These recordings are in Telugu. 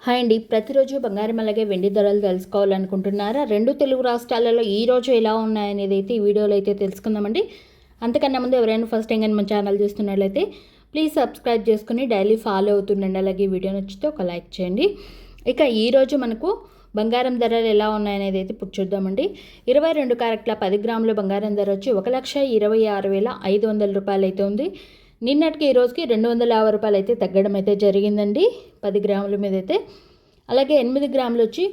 హాయ్ అండి. ప్రతిరోజు బంగారం అలాగే వెండి ధరలు తెలుసుకోవాలనుకుంటున్నారా? రెండు తెలుగు రాష్ట్రాలలో ఈరోజు ఎలా ఉన్నాయనేది అయితే ఈ వీడియోలో అయితే తెలుసుకుందామండి. అంతకన్నా ముందు ఎవరైనా ఫస్ట్ టైం కానీ మన ఛానల్ చూస్తున్నట్లయితే ప్లీజ్ సబ్స్క్రైబ్ చేసుకుని డైలీ ఫాలో అవుతుండండి. అలాగే వీడియో నచ్చితే ఒక లైక్ చేయండి. ఇక ఈరోజు మనకు బంగారం ధరలు ఎలా ఉన్నాయనేది అయితే ఇప్పుడు చూద్దామండి. 22 క్యారెట్ల 10 గ్రాముల బంగారం ధర వచ్చి 1,26,500 రూపాయలు అయితే ఉంది. నిన్నటికి ఈ రోజుకి 250 రూపాయలు అయితే తగ్గడం అయితే జరిగిందండి 10 గ్రాముల మీద అయితే. అలాగే 8 గ్రాములు వచ్చి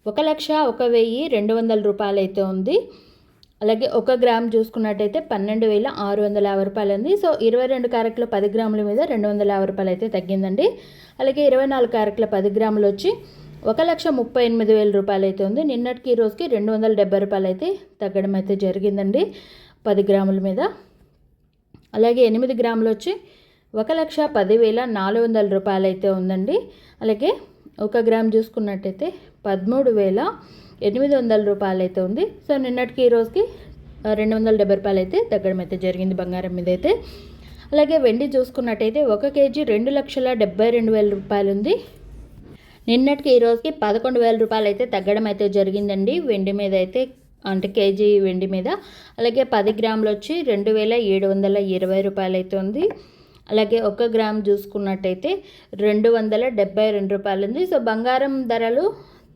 1,01,200 రూపాయలు అయితే ఉంది. అలాగే 1 గ్రామ్ చూసుకున్నట్టయితే 12,650 రూపాయలు ఉంది. సో 22 క్యారెట్ల 10 గ్రాముల మీద 250 రూపాయలు అయితే తగ్గిందండి. అలాగే 24 క్యారెట్ల 10 గ్రాములు వచ్చి 1,38,000 రూపాయలు అయితే ఉంది. నిన్నటికి ఈ రోజుకి 270 రూపాయలు అయితే తగ్గడం అయితే జరిగిందండి 10 గ్రాముల మీద. అలాగే 8 గ్రాములు వచ్చి 1,10,400 రూపాయలు అయితే ఉందండి. అలాగే 1 గ్రామ్ చూసుకున్నట్టయితే 13,800 రూపాయలు అయితే ఉంది. సో నిన్నటికి ఈ రోజుకి 270 రూపాయలు అయితే తగ్గడం అయితే జరిగింది బంగారం మీద అయితే. అలాగే వెండి చూసుకున్నట్టయితే 1 కేజీ 2,72,000 రూపాయలు ఉంది. నిన్నటికి ఈ రోజుకి 11,000 రూపాయలు అయితే తగ్గడం అయితే జరిగిందండి వెండి మీద అయితే, అంటే కేజీ వెండి మీద. అలాగే 10 గ్రాములు వచ్చి 2,720 రూపాయలు అయితే ఉంది. అలాగే 1 గ్రామ్ చూసుకున్నట్టయితే 272 రూపాయలు ఉంది. సో బంగారం ధరలు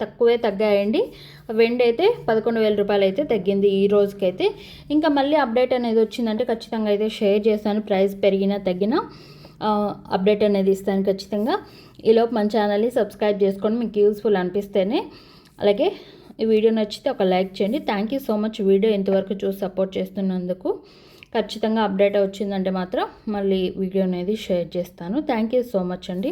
తక్కువే తగ్గాయండి. వెండి అయితే 11,000 రూపాయలు అయితే తగ్గింది ఈ రోజుకైతే. ఇంకా మళ్ళీ అప్డేట్ అనేది వచ్చిందంటే ఖచ్చితంగా అయితే షేర్ చేస్తాను. ప్రైస్ పెరిగినా తగ్గినా అప్డేట్ అనేది ఇస్తాను ఖచ్చితంగా. ఈలోపు మన ఛానల్ని సబ్స్క్రైబ్ చేసుకోండి మీకు యూస్ఫుల్ అనిపిస్తేనే. అలాగే ఈ వీడియో నచ్చితే ఒక లైక్ చేయండి. Thank you so much video ఇంతవరకు చూసి సపోర్ట్ చేస్తున్నందుకు. ఖచ్చితంగా అప్డేట్ వచ్చిందంటే మాత్రం మళ్ళీ వీడియో అనేది షేర్ చేస్తాను. థ్యాంక్ యూ సో మచ్ అండి.